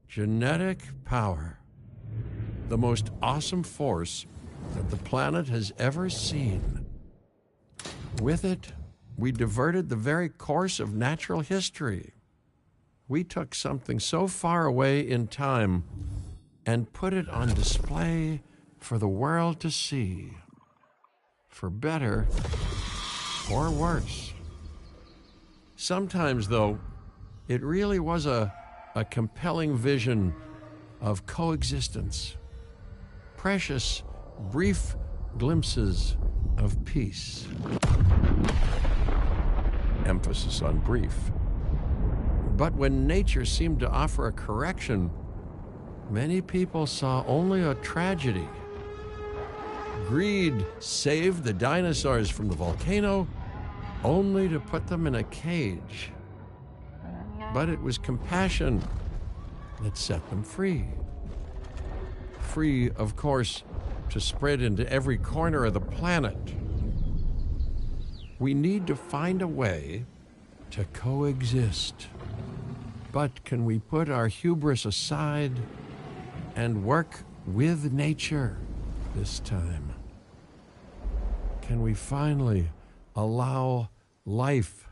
Genetic power. The most awesome force that the planet has ever seen. With it, we diverted the very course of natural history. We took something so far away in time and put it on display for the world to see. For better or worse. Sometimes, though, it really was a compelling vision of coexistence. Precious, brief glimpses of peace. Emphasis on brief. But when nature seemed to offer a correction, many people saw only a tragedy. Greed saved the dinosaurs from the volcano, only to put them in a cage. But it was compassion that set them free. Free, of course, to spread into every corner of the planet. We need to find a way to coexist. But can we put our hubris aside and work with nature this time? Can we finally allow life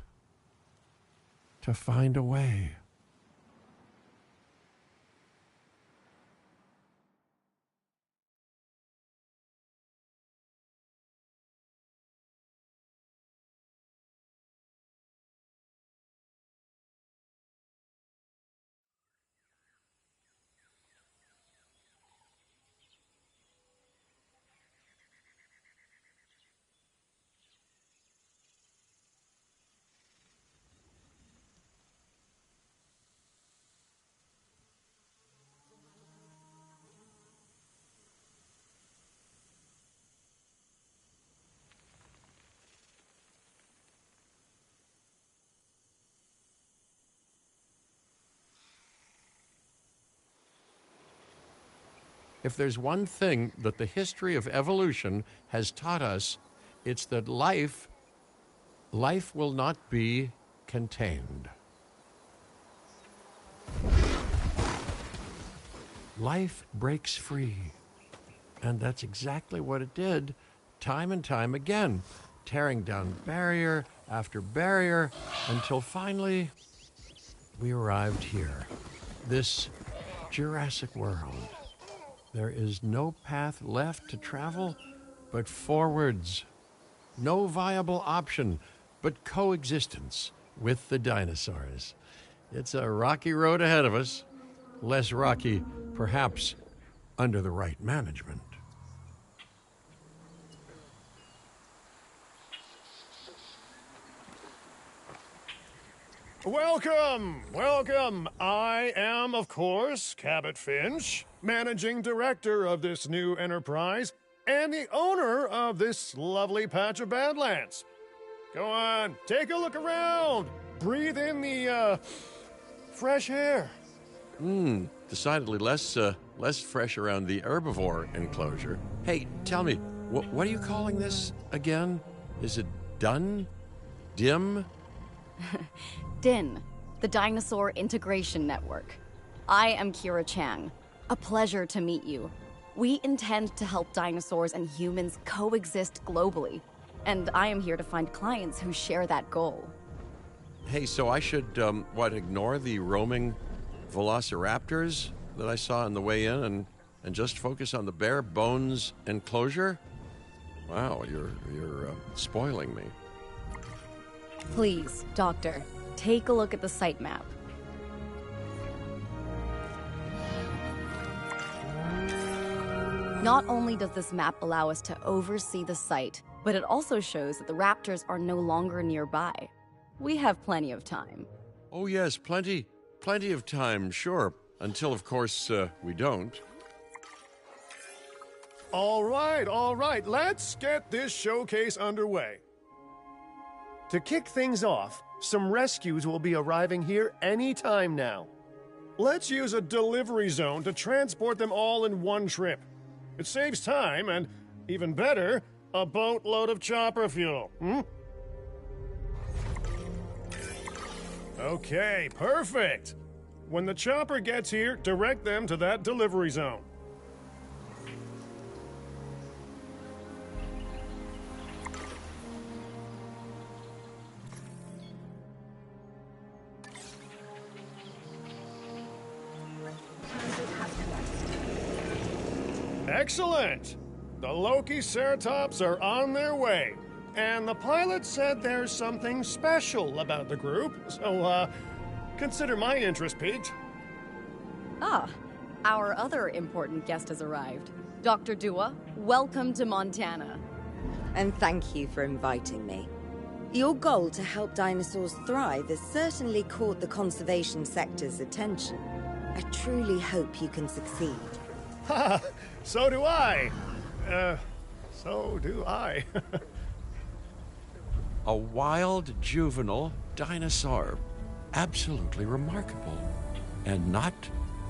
to find a way? If there's one thing that the history of evolution has taught us, it's that life will not be contained. Life breaks free. And that's exactly what it did, time and time again, tearing down barrier after barrier, until finally we arrived here, this Jurassic world. There is no path left to travel but forwards. No viable option but coexistence with the dinosaurs. It's a rocky road ahead of us. Less rocky, perhaps, under the right management. Welcome, welcome. I am, of course, Cabot Finch, managing director of this new enterprise and the owner of this lovely patch of Badlands. Go on, take a look around. Breathe in the, fresh air. Decidedly less fresh around the herbivore enclosure. Hey, tell me, what are you calling this again? Is it done? Dim? DIN, the Dinosaur Integration Network. I am Kira Chang. A pleasure to meet you. We intend to help dinosaurs and humans coexist globally, and I am here to find clients who share that goal. Hey, so I should, ignore the roaming velociraptors that I saw on the way in and just focus on the bare bones enclosure? Wow, you're spoiling me. Please, Doctor, take a look at the site map. Not only does this map allow us to oversee the site, but it also shows that the raptors are no longer nearby. We have plenty of time. Oh yes, plenty of time, sure. Until, of course, we don't. All right, let's get this showcase underway. To kick things off, some rescues will be arriving here any time now. Let's use a delivery zone to transport them all in one trip. It saves time and, even better, a boatload of chopper fuel. Okay, perfect. When the chopper gets here, direct them to that delivery zone. Excellent! The Loki-Ceratops are on their way. And the pilot said there's something special about the group, so, consider my interest piqued. Ah, our other important guest has arrived. Dr. Dua, welcome to Montana. And thank you for inviting me. Your goal to help dinosaurs thrive has certainly caught the conservation sector's attention. I truly hope you can succeed. Ha! So do I! So do I. A wild juvenile dinosaur. Absolutely remarkable. And not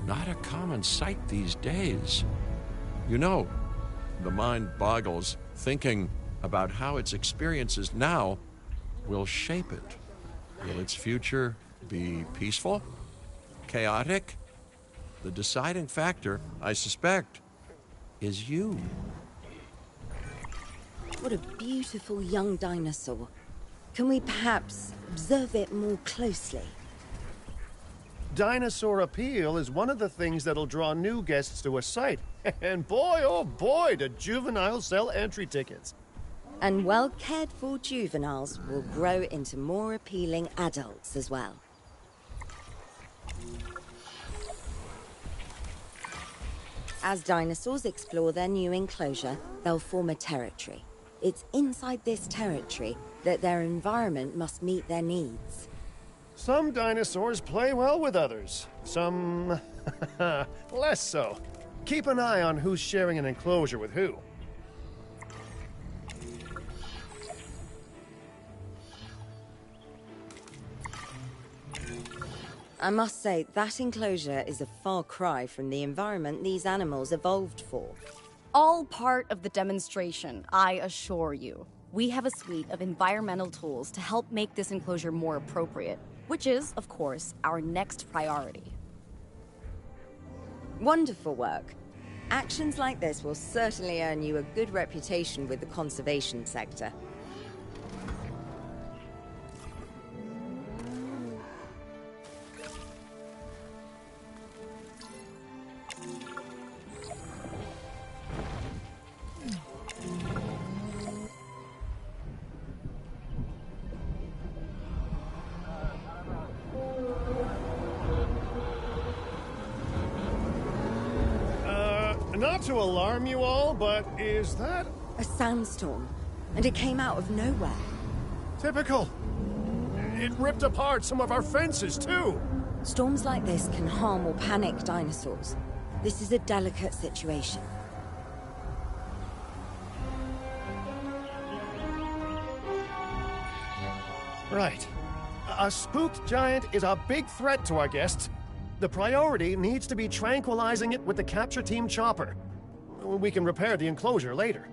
a common sight these days. You know, the mind boggles thinking about how its experiences now will shape it. Will its future be peaceful? Chaotic? The deciding factor, I suspect, is you. What a beautiful young dinosaur. Can we perhaps observe it more closely? Dinosaur appeal is one of the things that'll draw new guests to a site. And boy, oh boy, do juveniles sell entry tickets. And well-cared-for juveniles will grow into more appealing adults as well. As dinosaurs explore their new enclosure, they'll form a territory. It's inside this territory that their environment must meet their needs. Some dinosaurs play well with others. Some less so. Keep an eye on who's sharing an enclosure with who. I must say, that enclosure is a far cry from the environment these animals evolved for. All part of the demonstration, I assure you. We have a suite of environmental tools to help make this enclosure more appropriate, which is, of course, our next priority. Wonderful work. Actions like this will certainly earn you a good reputation with the conservation sector. Not to alarm you all, but is that A sandstorm, and it came out of nowhere. typical? It ripped apart some of our fences, too. Storms like this can harm or panic dinosaurs. This is a delicate situation. Right. A spooked giant is a big threat to our guests. The priority needs to be tranquilizing it with the capture team chopper. We can repair the enclosure later.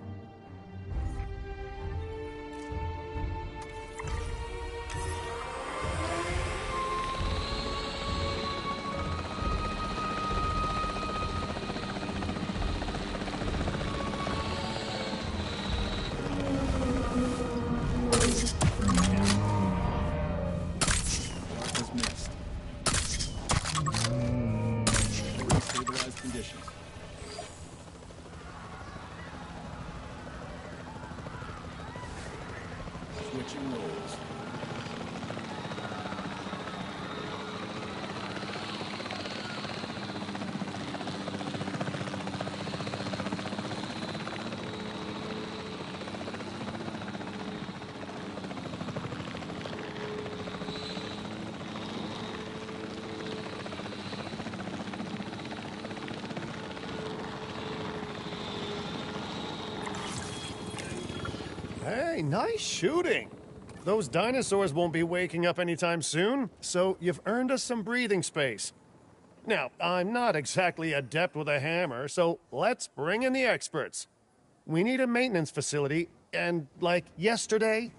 Stabilized conditions. Switching roles. Hey, nice shooting. Those dinosaurs won't be waking up anytime soon, so you've earned us some breathing space. Now, I'm not exactly adept with a hammer, so let's bring in the experts. We need a maintenance facility, and like yesterday.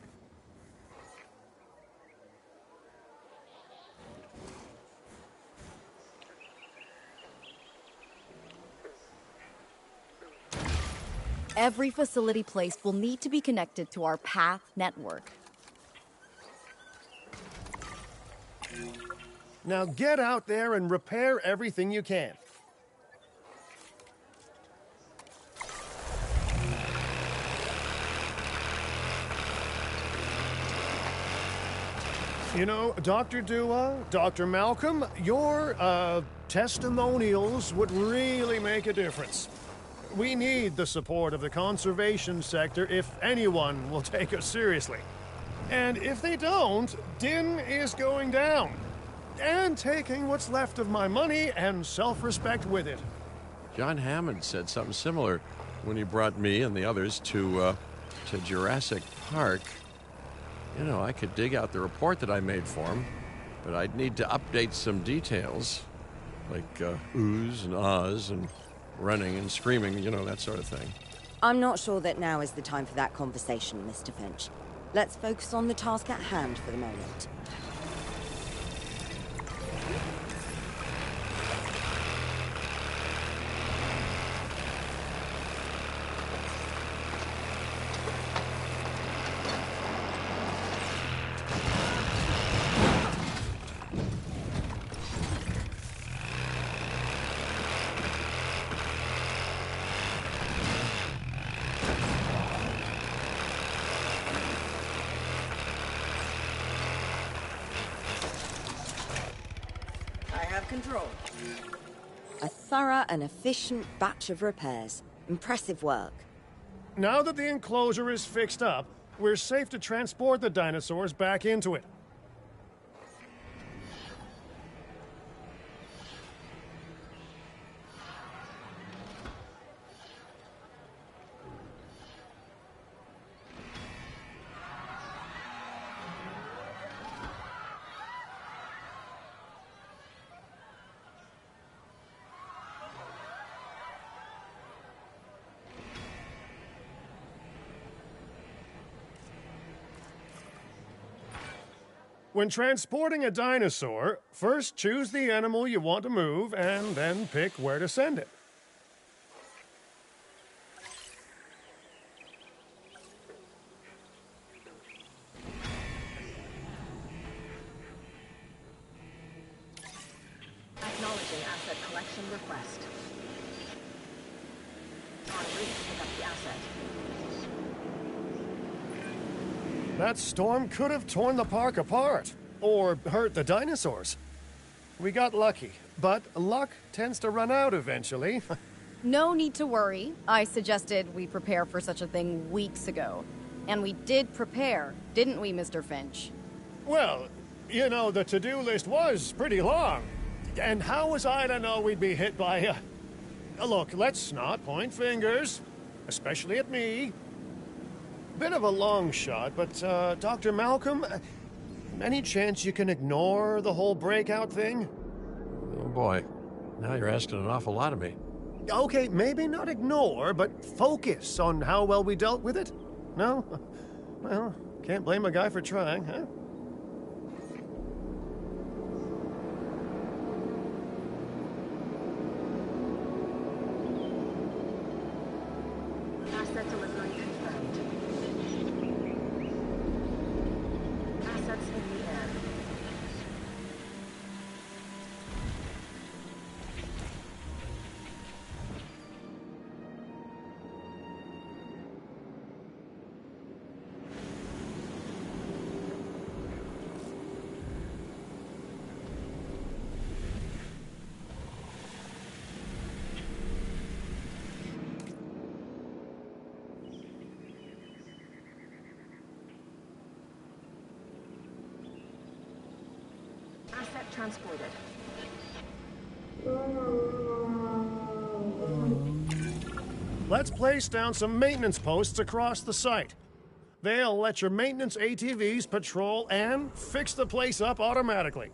Every facility placed will need to be connected to our path network. Now get out there and repair everything you can. You know, Dr. Dua, Dr. Malcolm, your testimonials would really make a difference. We need the support of the conservation sector if anyone will take us seriously. And if they don't, Din is going down. And taking what's left of my money and self-respect with it. John Hammond said something similar when he brought me and the others to Jurassic Park. You know, I could dig out the report that I made for him, but I'd need to update some details, like oohs and ahs and running and screaming, you know, that sort of thing. I'm not sure that now is the time for that conversation, Mr. Finch. Let's focus on the task at hand for the moment. Control. A thorough and efficient batch of repairs. Impressive work. Now that the enclosure is fixed up, we're safe to transport the dinosaurs back into it. When transporting a dinosaur, first choose the animal you want to move and then pick where to send it. Acknowledging asset collection request. En route to pick up the asset. That storm could have torn the park apart, or hurt the dinosaurs. We got lucky, but luck tends to run out eventually. No need to worry. I suggested we prepare for such a thing weeks ago. And we did prepare, didn't we, Mr. Finch? Well, you know, the to-do list was pretty long. And how was I to know we'd be hit by look, let's not point fingers, especially at me. Bit of a long shot, but, Dr. Malcolm, any chance you can ignore the whole breakout thing? Oh boy, now you're asking an awful lot of me. Okay, maybe not ignore, but focus on how well we dealt with it? No? Well, can't blame a guy for trying, huh? Asset delivery confirmed. Assets in the air. Asset transported. Let's place down some maintenance posts across the site. They'll let your maintenance ATVs patrol and fix the place up automatically.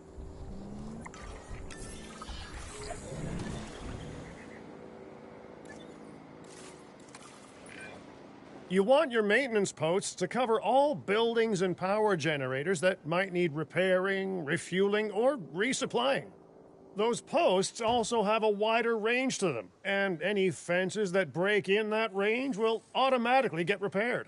You want your maintenance posts to cover all buildings and power generators that might need repairing, refueling, or resupplying. Those posts also have a wider range to them, and any fences that break in that range will automatically get repaired.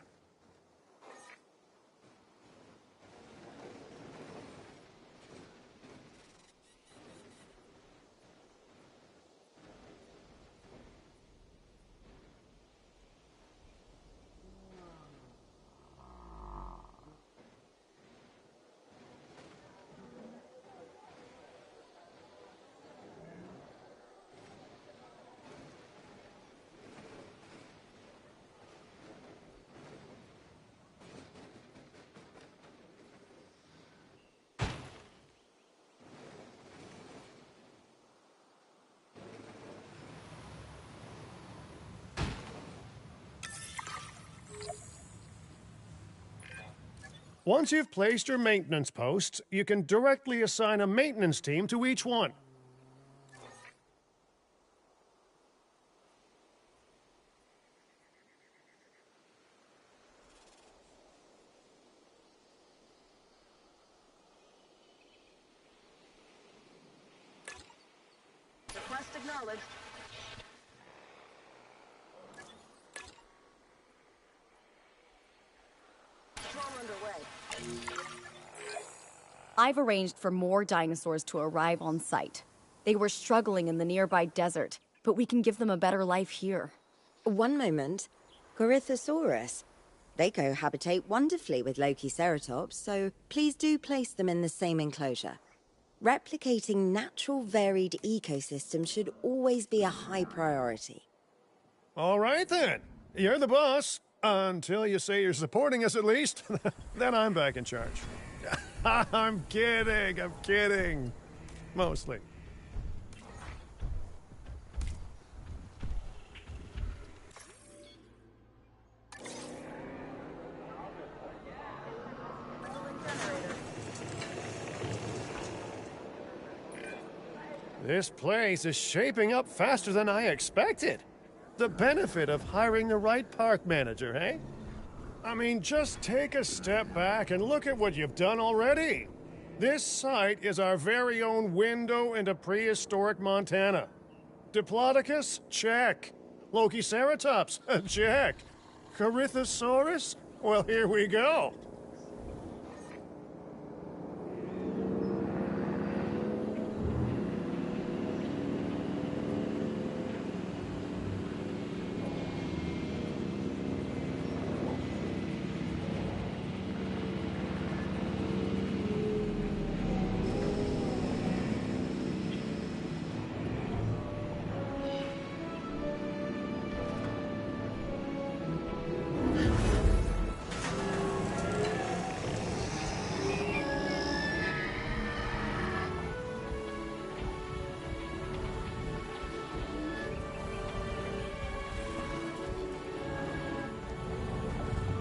Once you've placed your maintenance posts, you can directly assign a maintenance team to each one. Request acknowledged. Patrol underway. I've arranged for more dinosaurs to arrive on site. They were struggling in the nearby desert, but we can give them a better life here. One moment. Corythosaurus. They cohabitate wonderfully with Lokiceratops, so please do place them in the same enclosure. Replicating natural varied ecosystems should always be a high priority. All right then. You're the boss. Until you say you're supporting us at least. Then I'm back in charge. I'm kidding. Mostly. This place is shaping up faster than I expected. The benefit of hiring the right park manager, eh? I mean, just take a step back and look at what you've done already. This site is our very own window into prehistoric Montana. Diplodocus? Check. Lokiceratops? Check. Corythosaurus? Well, here we go.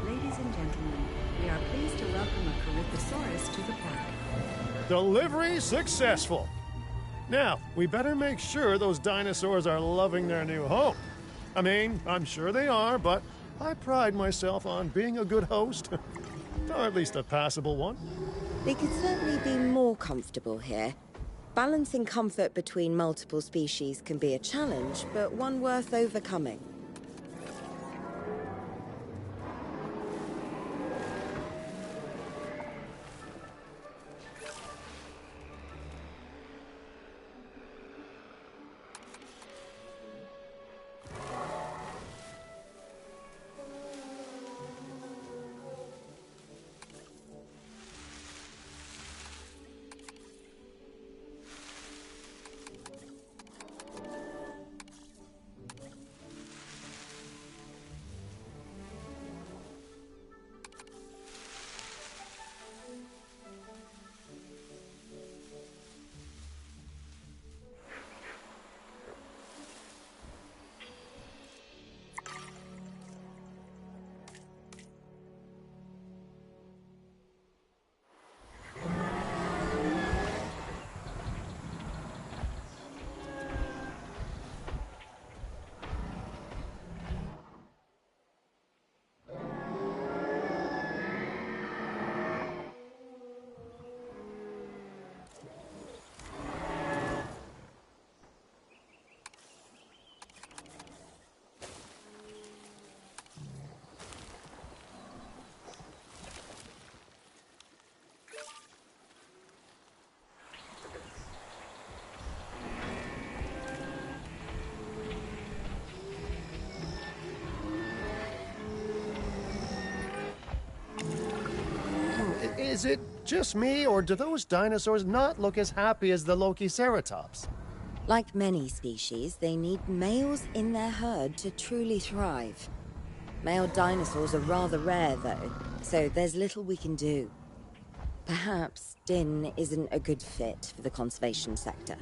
Ladies and gentlemen, we are pleased to welcome a Corythosaurus to the park. Delivery successful. Now, we better make sure those dinosaurs are loving their new home. I mean, I'm sure they are, but I pride myself on being a good host. Or at least a passable one. They could certainly be more comfortable here. Balancing comfort between multiple species can be a challenge, but one worth overcoming. Is it just me, or do those dinosaurs not look as happy as the Lokiceratops? Like many species, they need males in their herd to truly thrive. Male dinosaurs are rather rare, though, so there's little we can do. Perhaps Din isn't a good fit for the conservation sector.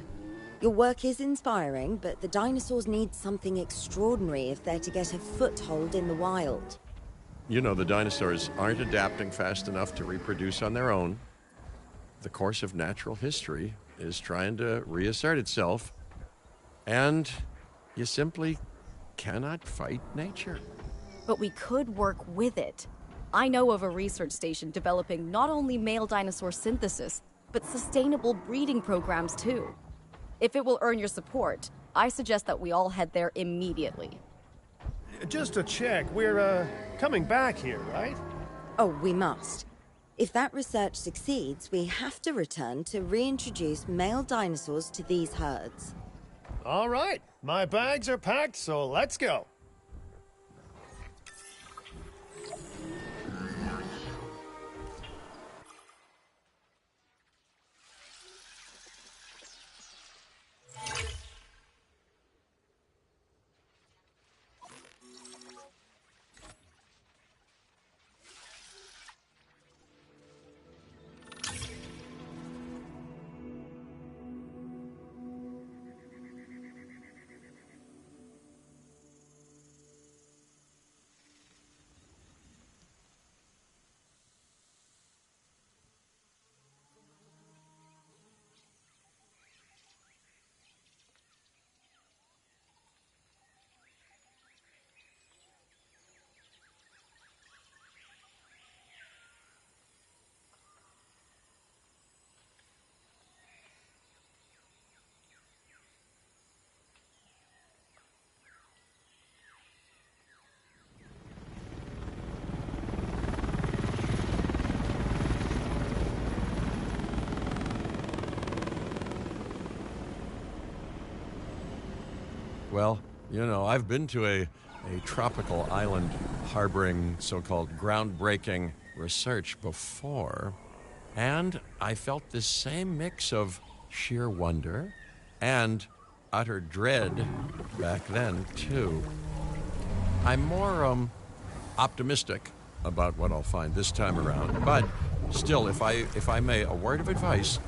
Your work is inspiring, but the dinosaurs need something extraordinary if they're to get a foothold in the wild. You know, the dinosaurs aren't adapting fast enough to reproduce on their own. The course of natural history is trying to reassert itself, and you simply cannot fight nature. But we could work with it. I know of a research station developing not only male dinosaur synthesis, but sustainable breeding programs too. If it will earn your support, I suggest that we all head there immediately. Just to check, we're, coming back here, right? Oh, we must. If that research succeeds, we have to return to reintroduce male dinosaurs to these herds. All right, my bags are packed, so let's go. Well, you know, I've been to a tropical island harboring so-called groundbreaking research before, and I felt this same mix of sheer wonder and utter dread back then, too. I'm more optimistic about what I'll find this time around, but still, if I may, a word of advice: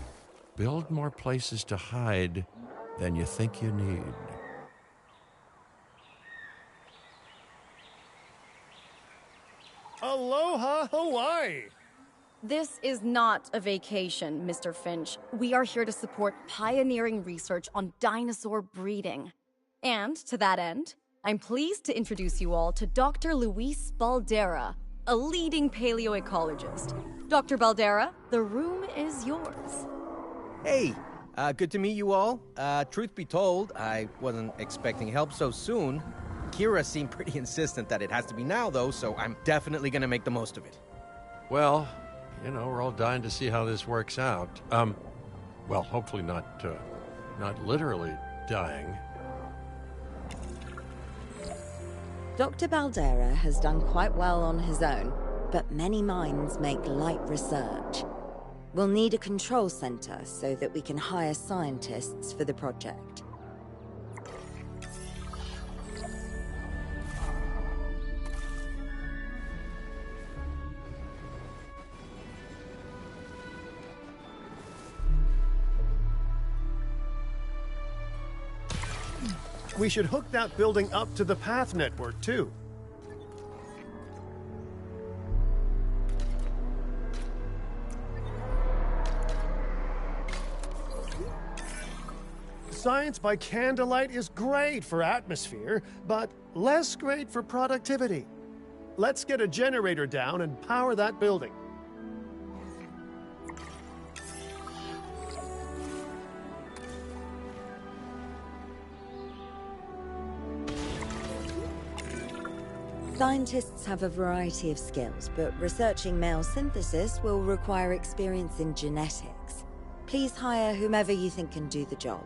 build more places to hide than you think you need. Aloha, Hawaii! This is not a vacation, Mr. Finch. We are here to support pioneering research on dinosaur breeding. And to that end, I'm pleased to introduce you all to Dr. Luis Baldera, a leading paleoecologist. Dr. Baldera, the room is yours. Hey, good to meet you all. Truth be told, I wasn't expecting help so soon. Kira seemed pretty insistent that it has to be now, though, so I'm definitely gonna make the most of it. Well, you know, we're all dying to see how this works out. Well, hopefully not literally dying. Dr. Baldera has done quite well on his own, but many minds make light research. We'll need a control center so that we can hire scientists for the project. We should hook that building up to the path network, too. Science by candlelight is great for atmosphere, but less great for productivity. Let's get a generator down and power that building. Scientists have a variety of skills, but researching male synthesis will require experience in genetics. Please hire whomever you think can do the job.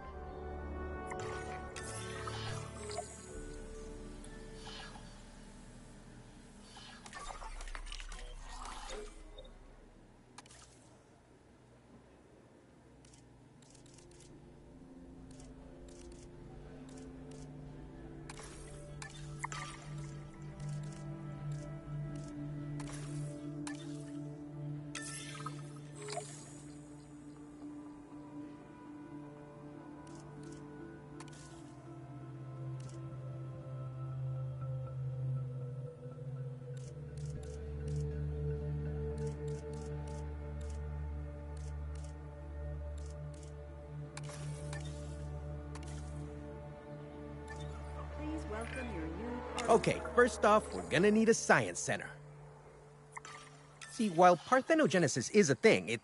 Okay, first off, we're gonna need a science center. See, while parthenogenesis is a thing,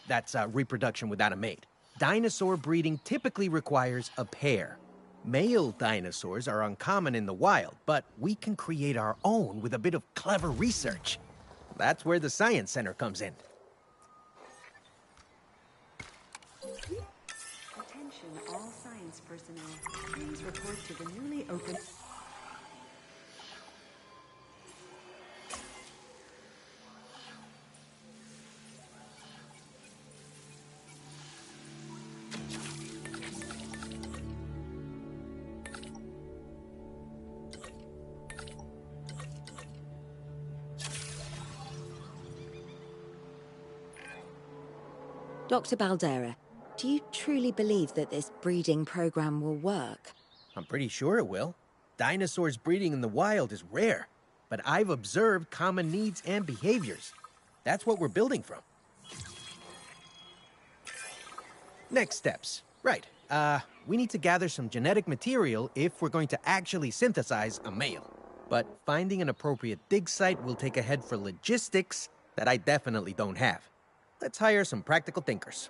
that's reproduction without a mate. Dinosaur breeding typically requires a pair. Male dinosaurs are uncommon in the wild, but we can create our own with a bit of clever research. That's where the science center comes in. Attention all science personnel. Please report to the newly opened... Dr. Baldera, do you truly believe that this breeding program will work? I'm pretty sure it will. Dinosaurs breeding in the wild is rare, but I've observed common needs and behaviors. That's what we're building from. Next steps. Right. We need to gather some genetic material if we're going to actually synthesize a male. But finding an appropriate dig site will take a head for logistics that I definitely don't have. Let's hire some practical thinkers.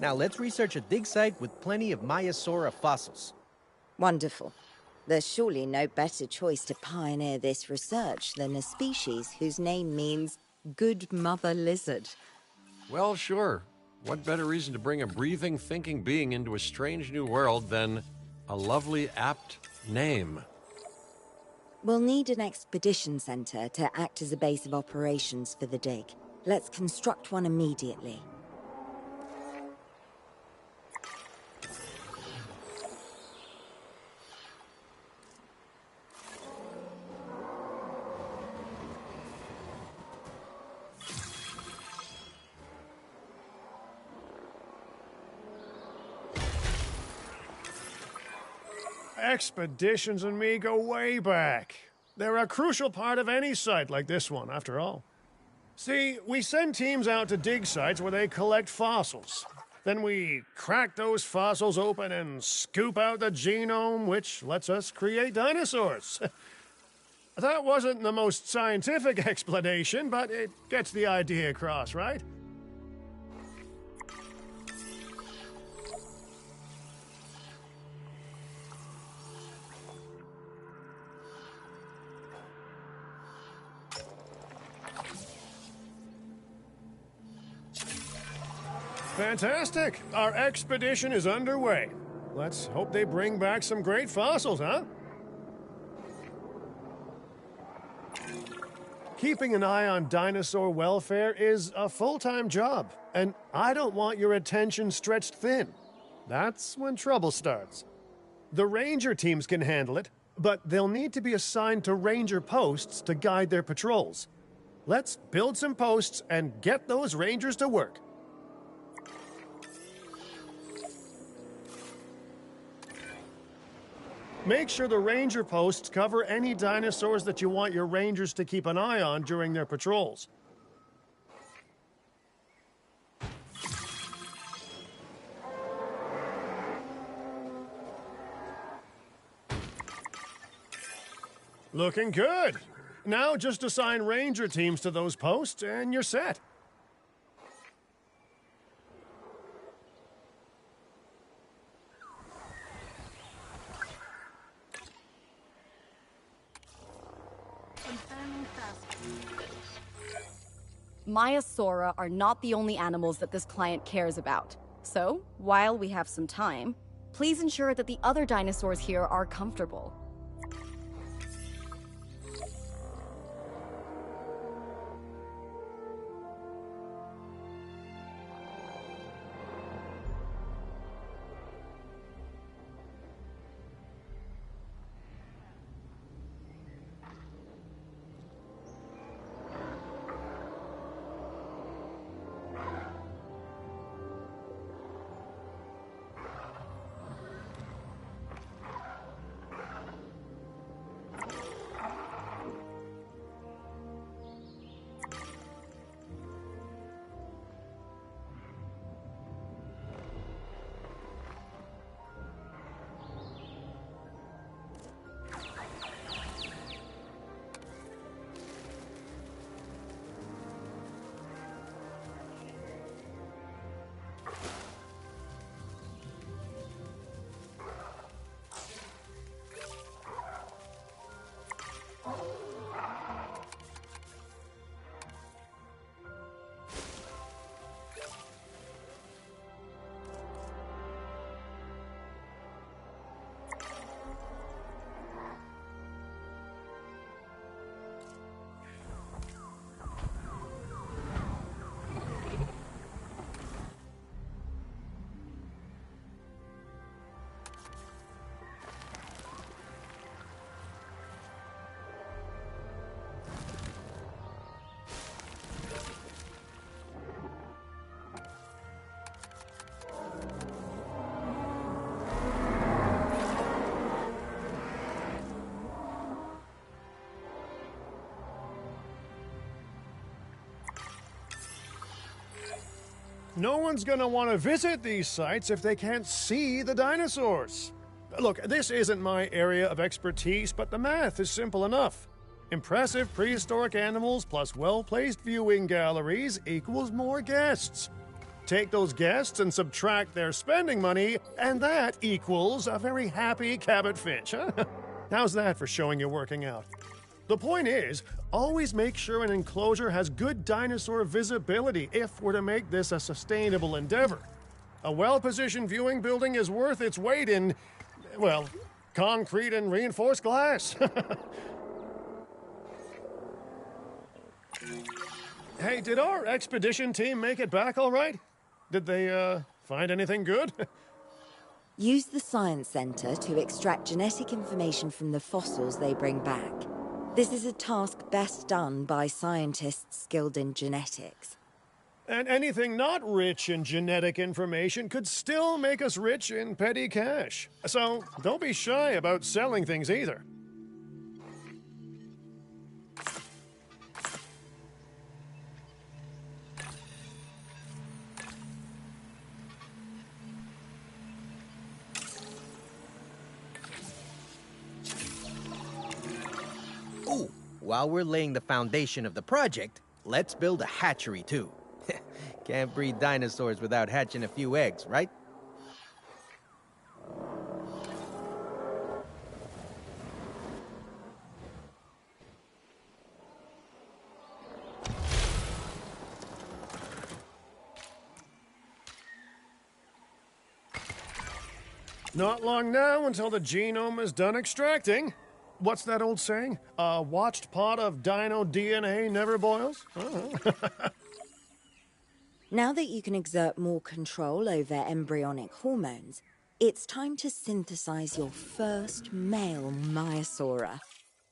Now let's research a dig site with plenty of Maiasaura fossils. Wonderful. There's surely no better choice to pioneer this research than a species whose name means good mother lizard. Well, sure. What better reason to bring a breathing, thinking being into a strange new world than a lovely, apt name? We'll need an expedition center to act as a base of operations for the dig. Let's construct one immediately. Expeditions and me go way back. They're a crucial part of any site like this one, after all. See, we send teams out to dig sites where they collect fossils. Then we crack those fossils open and scoop out the genome, which lets us create dinosaurs. That wasn't the most scientific explanation, but it gets the idea across, right? Fantastic! Our expedition is underway. Let's hope they bring back some great fossils, huh? Keeping an eye on dinosaur welfare is a full-time job, and I don't want your attention stretched thin. That's when trouble starts. The ranger teams can handle it, but they'll need to be assigned to ranger posts to guide their patrols. Let's build some posts and get those rangers to work. Make sure the ranger posts cover any dinosaurs that you want your rangers to keep an eye on during their patrols. Looking good. Now just assign ranger teams to those posts and you're set. Maiasaura are not the only animals that this client cares about. So, while we have some time, please ensure that the other dinosaurs here are comfortable. No one's gonna want to visit these sites if they can't see the dinosaurs. Look, this isn't my area of expertise, but the math is simple enough. Impressive prehistoric animals plus well-placed viewing galleries equals more guests. Take those guests and subtract their spending money, and that equals a very happy Cabot Finch, huh? How's that for showing you're working out? The point is, always make sure an enclosure has good dinosaur visibility if we're to make this a sustainable endeavor. A well-positioned viewing building is worth its weight in, well, concrete and reinforced glass. Hey, did our expedition team make it back all right? Did they, find anything good? Use the Science Center to extract genetic information from the fossils they bring back. This is a task best done by scientists skilled in genetics. And anything not rich in genetic information could still make us rich in petty cash. So don't be shy about selling things either. Ooh, while we're laying the foundation of the project, let's build a hatchery too. Can't breed dinosaurs without hatching a few eggs, right? Not long now until the genome is done extracting. What's that old saying? A watched pot of dino DNA never boils? Now that you can exert more control over embryonic hormones, it's time to synthesize your first male Maiasaura.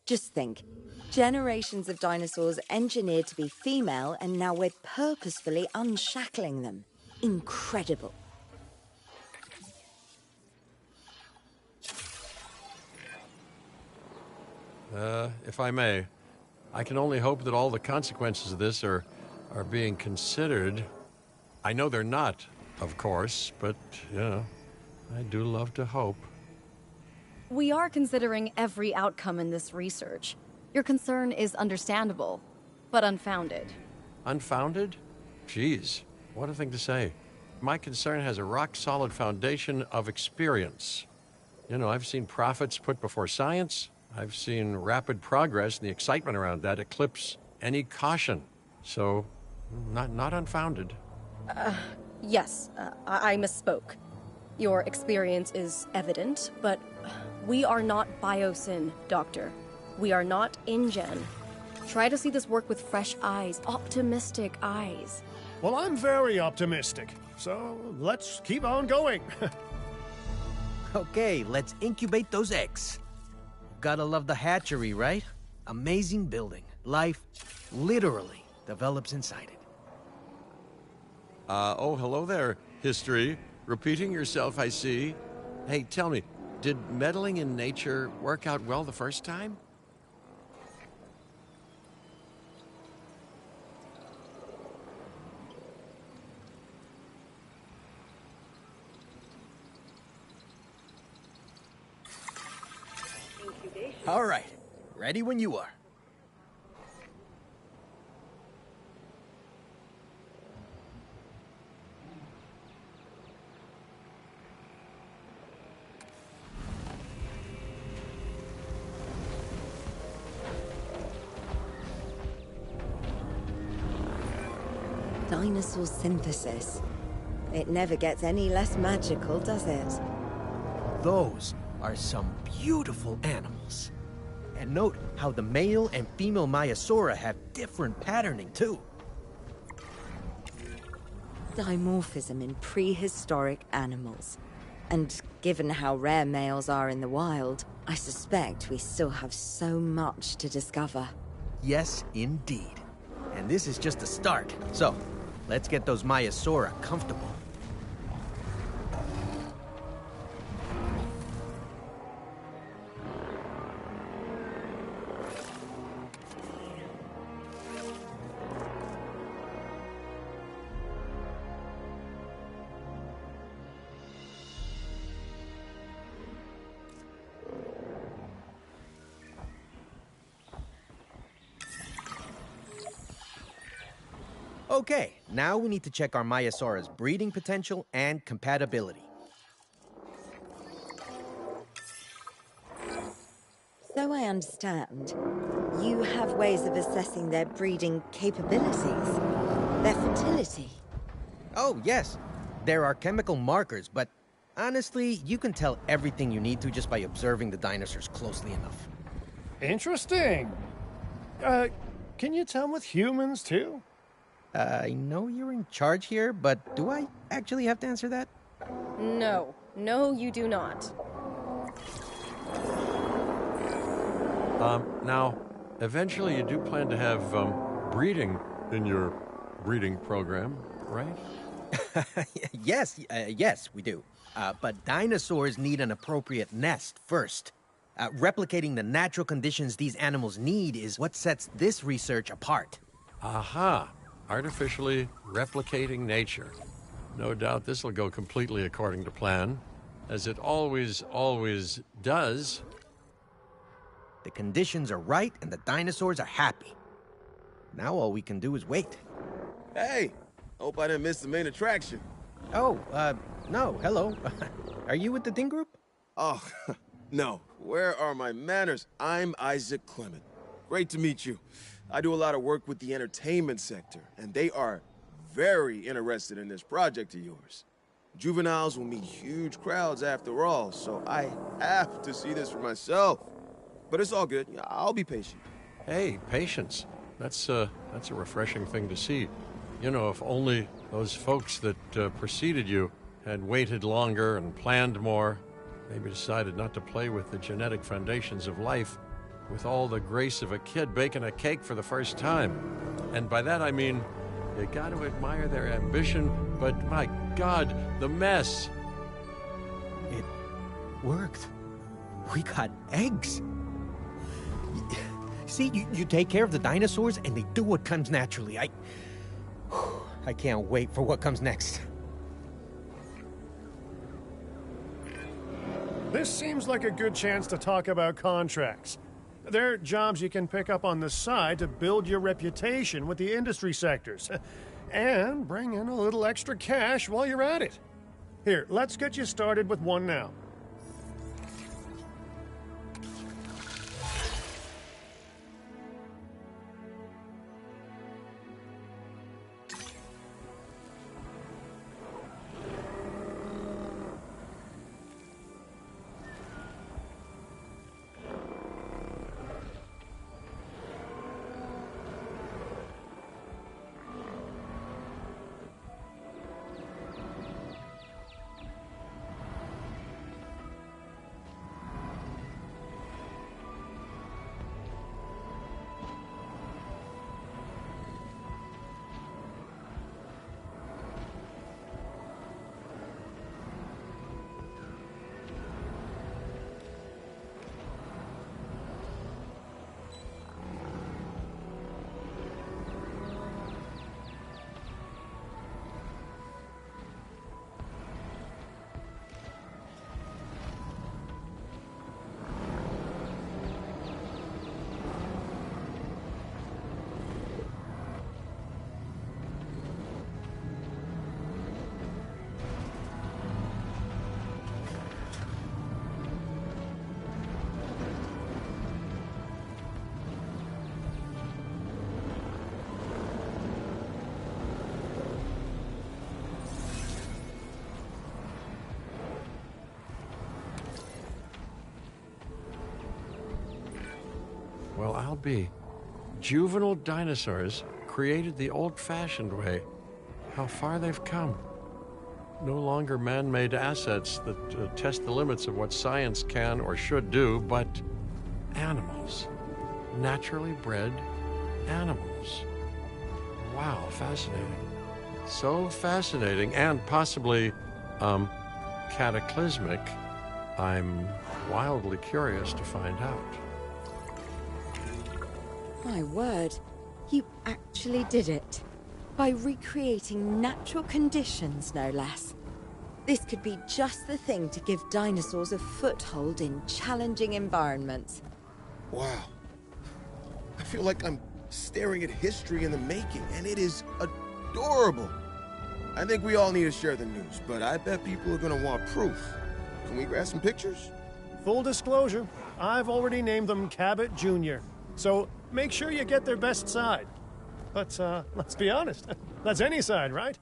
Just think, generations of dinosaurs engineered to be female, and now we're purposefully unshackling them. Incredible. If I may, I can only hope that all the consequences of this are being considered. I know they're not, of course, but, you know, I do love to hope. We are considering every outcome in this research. Your concern is understandable, but unfounded. Unfounded? Jeez, what a thing to say. My concern has a rock-solid foundation of experience. You know, I've seen profits put before science. I've seen rapid progress, and the excitement around that eclipse any caution. So, not unfounded. Yes, I misspoke. Your experience is evident, but we are not Biosyn, Doctor. We are not InGen. Try to see this work with fresh eyes, optimistic eyes. Well, I'm very optimistic, so let's keep on going. Okay, let's incubate those eggs. Gotta love the hatchery, right? Amazing building. Life literally develops inside it. Oh, hello there, history. Repeating yourself, I see. Hey, tell me, did meddling in nature work out well the first time? All right, ready when you are. Dinosaur synthesis. It never gets any less magical, does it? Those are some beautiful animals. And note how the male and female Maiasaura have different patterning too. Dimorphism in prehistoric animals. And given how rare males are in the wild, I suspect we still have so much to discover. Yes, indeed. And this is just the start. So, let's get those Maiasaura comfortable. Okay, now we need to check our Maiasaurus breeding potential and compatibility. So I understand, you have ways of assessing their breeding capabilities, their fertility. Oh, yes. There are chemical markers, but honestly, you can tell everything you need to just by observing the dinosaurs closely enough. Interesting. Can you tell with humans, too? I know you're in charge here, but do I actually have to answer that? No. No, you do not. Now, eventually you do plan to have breeding in your breeding program, right? Yes, we do. But dinosaurs need an appropriate nest first. Replicating the natural conditions these animals need is what sets this research apart. Aha! Artificially replicating nature. No doubt this will go completely according to plan, as it always does. The conditions are right and the dinosaurs are happy. Now all we can do is wait. Hey, hope I didn't miss the main attraction. Oh, no, hello. Are you with the Ding Group? Oh, no. Where are my manners? I'm Isaac Clement. Great to meet you. I do a lot of work with the entertainment sector, and they are very interested in this project of yours. Juveniles will meet huge crowds after all, so I have to see this for myself. But it's all good. I'll be patient. Hey, patience. That's a refreshing thing to see. You know, if only those folks that preceded you had waited longer and planned more, maybe decided not to play with the genetic foundations of life with all the grace of a kid baking a cake for the first time. And by that I mean, you got to admire their ambition, but my God, the mess. It worked. We got eggs. See, you take care of the dinosaurs and they do what comes naturally. I can't wait for what comes next. This seems like a good chance to talk about contracts. They're jobs you can pick up on the side to build your reputation with the industry sectors. And bring in a little extra cash while you're at it. Here, let's get you started with one now. Well, I'll be. Juvenile dinosaurs created the old-fashioned way. How far they've come. No longer man-made assets that test the limits of what science can or should do, but animals. Naturally bred animals. Wow, fascinating. So fascinating and possibly, cataclysmic. I'm wildly curious to find out. My word, you actually did it. By recreating natural conditions, no less. This could be just the thing to give dinosaurs a foothold in challenging environments. Wow. I feel like I'm staring at history in the making, and it is a adorable. I think we all need to share the news, but I bet people are gonna want proof. Can we grab some pictures? Full disclosure, I've already named them Cabot Jr., so make sure you get their best side. But, let's be honest, that's any side, right?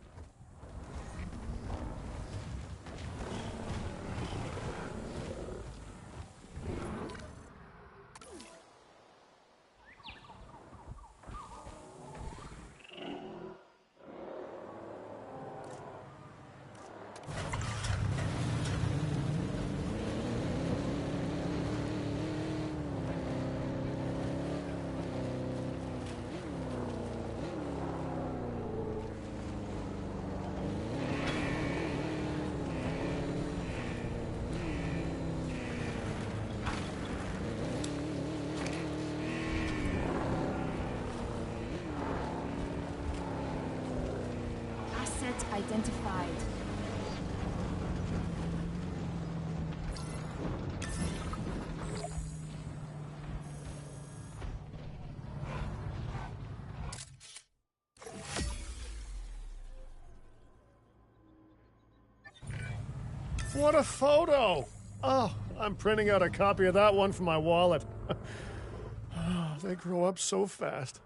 Asset identified. What a photo! Oh, I'm printing out a copy of that one for my wallet. Oh, they grow up so fast.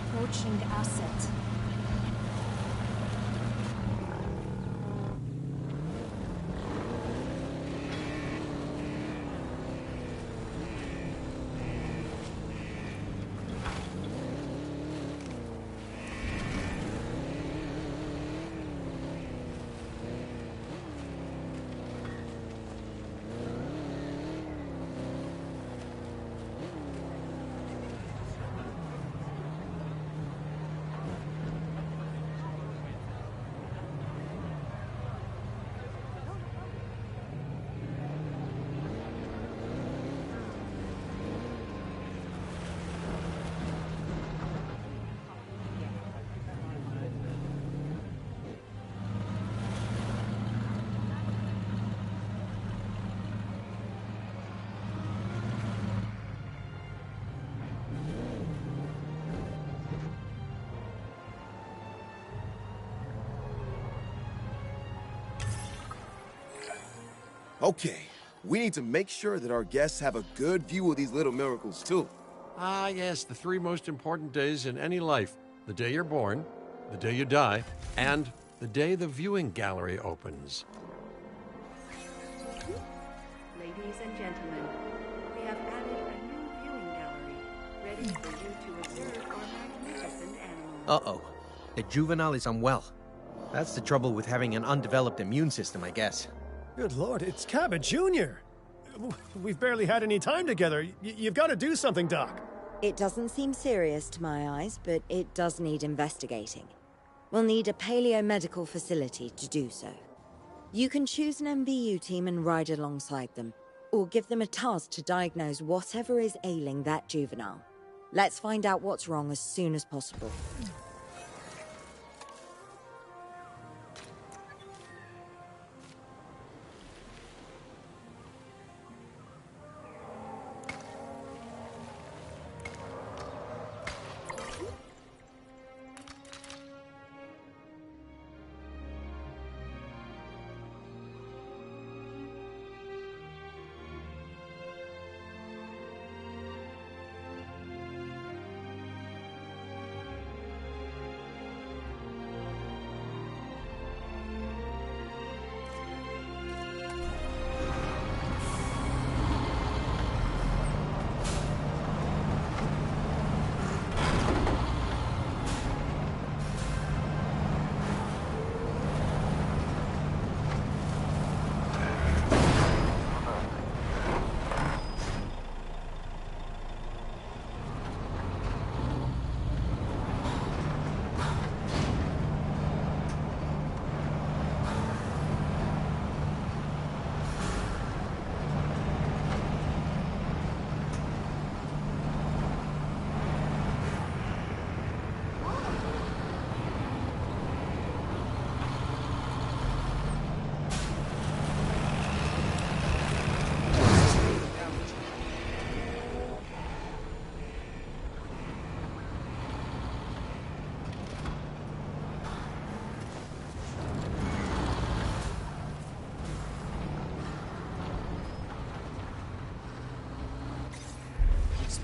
Approaching asset. Okay, we need to make sure that our guests have a good view of these little miracles, too. Ah, yes, the three most important days in any life: the day you're born, the day you die, and the day the viewing gallery opens. Ladies and gentlemen, we have added a new viewing gallery, ready for you to observe our magnificent animals. Uh-oh. The juvenile is unwell. That's the trouble with having an undeveloped immune system, I guess. Good Lord, it's Cabot Jr. We've barely had any time together. You've got to do something, Doc. It doesn't seem serious to my eyes, but it does need investigating. We'll need a paleo-medical facility to do so. You can choose an MVU team and ride alongside them, or give them a task to diagnose whatever is ailing that juvenile. Let's find out what's wrong as soon as possible.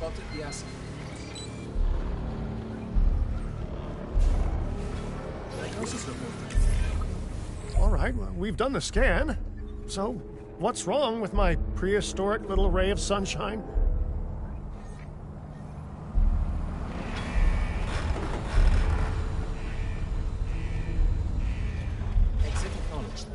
spotted the asset. Diagnosis reported. All right, well, we've done the scan. So, what's wrong with my prehistoric little ray of sunshine? Exit acknowledged.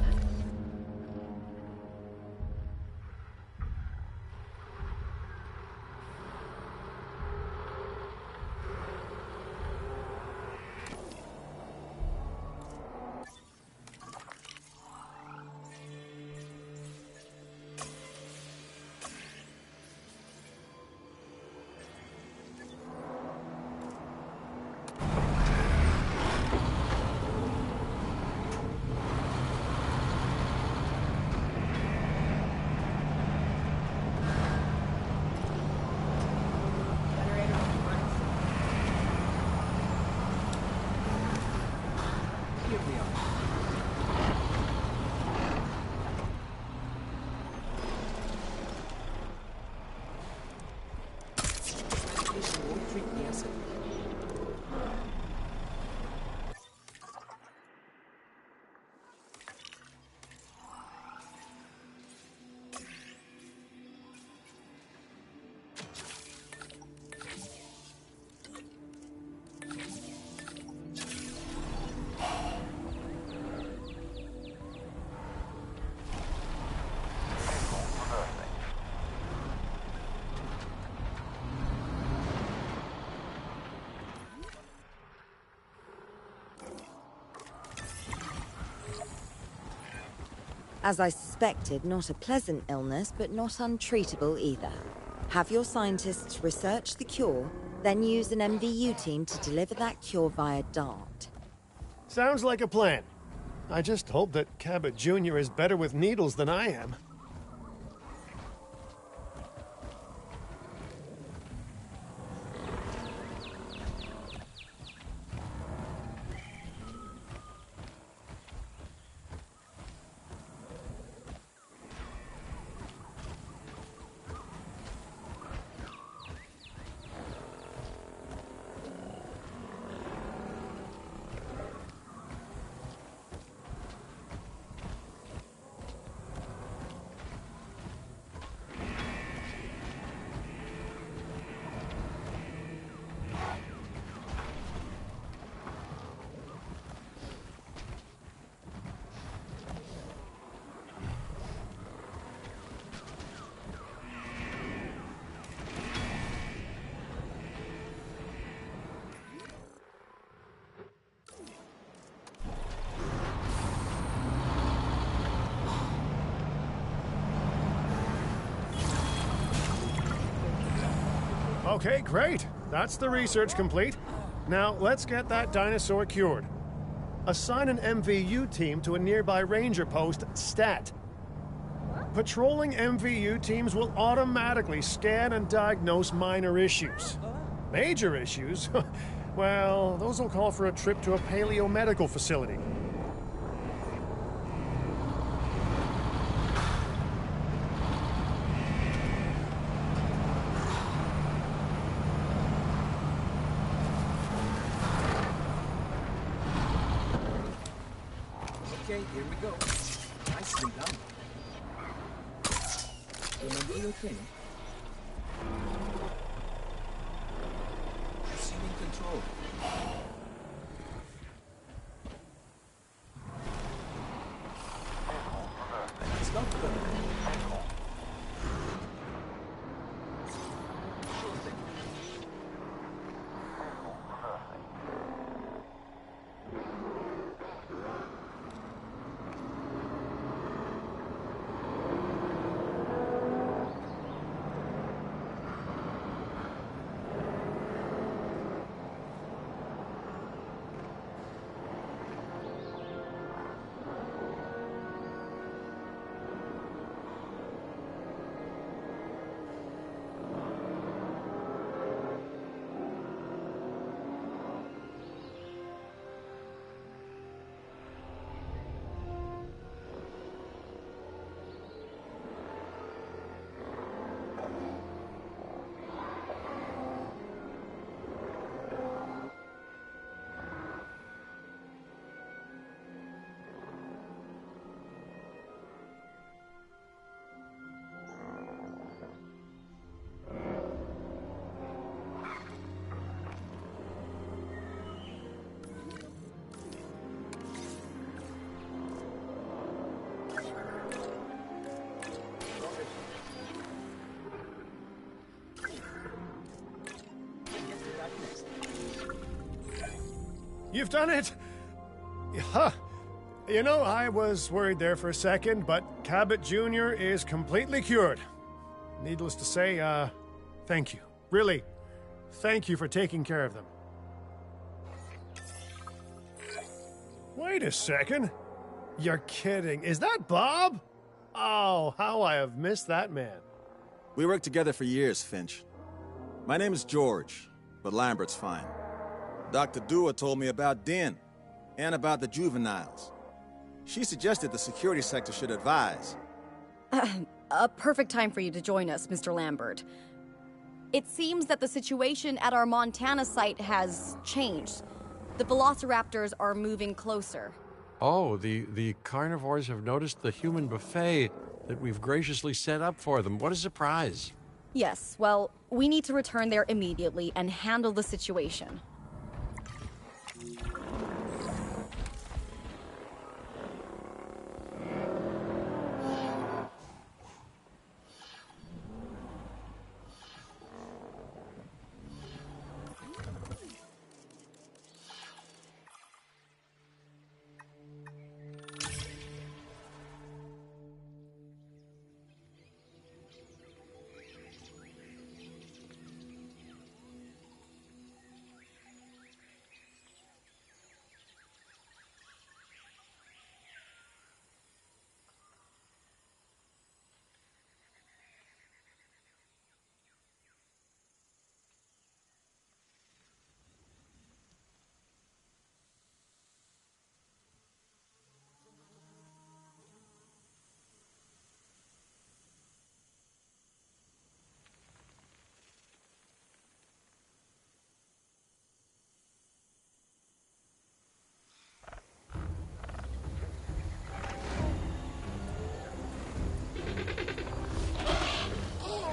Here we are. This medication won't treat the acid. As I suspected, not a pleasant illness, but not untreatable either. Have your scientists research the cure, then use an MVU team to deliver that cure via DART. Sounds like a plan. I just hope that Cabot Jr. is better with needles than I am. Okay, great. That's the research complete. Now, let's get that dinosaur cured. Assign an MVU team to a nearby ranger post, Stat. Patrolling MVU teams will automatically scan and diagnose minor issues. Major issues? Well, those will call for a trip to a paleomedical facility. Okay, here we go. Nicely done. Remember your thing. Assuming control. Stop them. Sure thing. You've done it! Huh. You know, I was worried there for a second, but Cabot Jr. is completely cured. Needless to say, thank you. Really, thank you for taking care of them. Wait a second. You're kidding. Is that Bob? Oh, how I have missed that man. We worked together for years, Finch. My name is George, but Lambert's fine. Dr. Dua told me about Din, and about the juveniles. She suggested the security sector should advise. A perfect time for you to join us, Mr. Lambert. It seems that the situation at our Montana site has changed. The velociraptors are moving closer. Oh, the carnivores have noticed the human buffet that we've graciously set up for them. What a surprise. Yes, well, we need to return there immediately and handle the situation.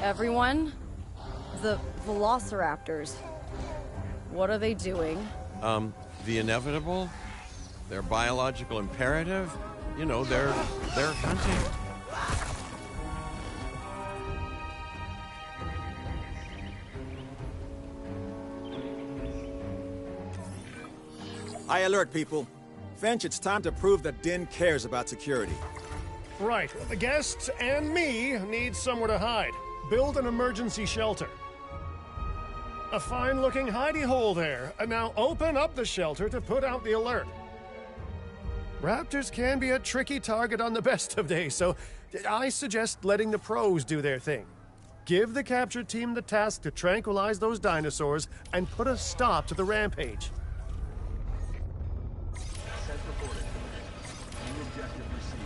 Everyone, the velociraptors. What are they doing? The inevitable, their biological imperative, you know, they're hunting. High alert, people. Finch, it's time to prove that Din cares about security. Right, well, the guests and me need somewhere to hide. Build an emergency shelter. A fine-looking hidey hole there. And now open up the shelter to put out the alert. Raptors can be a tricky target on the best of days, so I suggest letting the pros do their thing. Give the capture team the task to tranquilize those dinosaurs and put a stop to the rampage. Set reported. New objective received.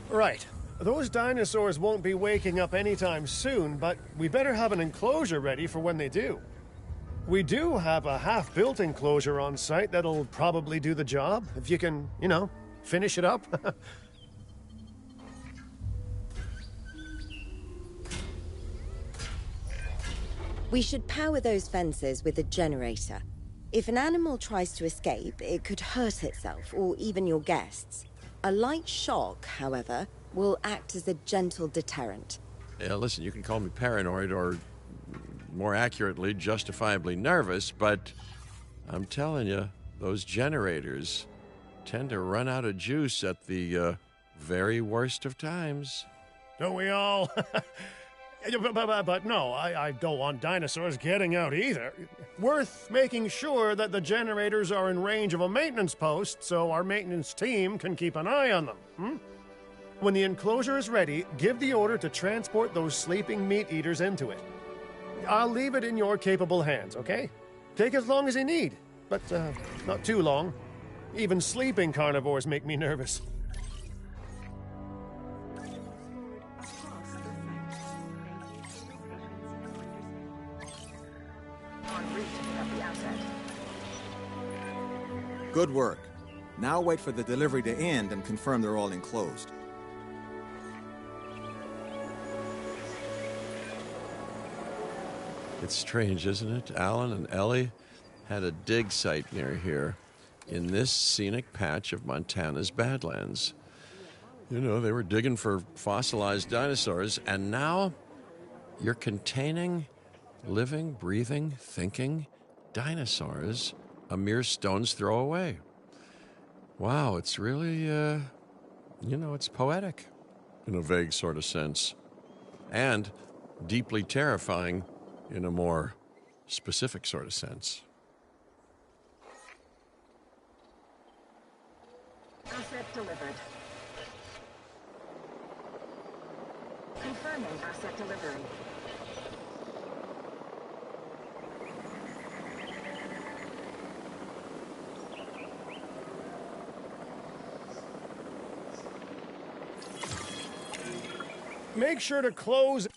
Right. Those dinosaurs won't be waking up anytime soon, but we better have an enclosure ready for when they do. We do have a half-built enclosure on site that'll probably do the job, if you can, you know, finish it up. We should power those fences with a generator. If an animal tries to escape, it could hurt itself, or even your guests. A light shock, however, will act as a gentle deterrent. Yeah, listen, you can call me paranoid or, more accurately, justifiably nervous, but I'm telling you, those generators tend to run out of juice at the very worst of times. Don't we all? But no, I don't want dinosaurs getting out either. Worth making sure that the generators are in range of a maintenance post so our maintenance team can keep an eye on them. When the enclosure is ready, give the order to transport those sleeping meat eaters into it. I'll leave it in your capable hands, okay? Take as long as you need, but not too long. Even sleeping carnivores make me nervous. Good work. Now wait for the delivery to end and confirm they're all enclosed. It's strange, isn't it? Alan and Ellie had a dig site near here in this scenic patch of Montana's Badlands. You know, they were digging for fossilized dinosaurs, and now you're containing living, breathing, thinking dinosaurs a mere stone's throw away. Wow, it's really, it's poetic in a vague sort of sense, and deeply terrifying in a more specific sort of sense. Asset delivered. Confirming asset delivery. Make sure to close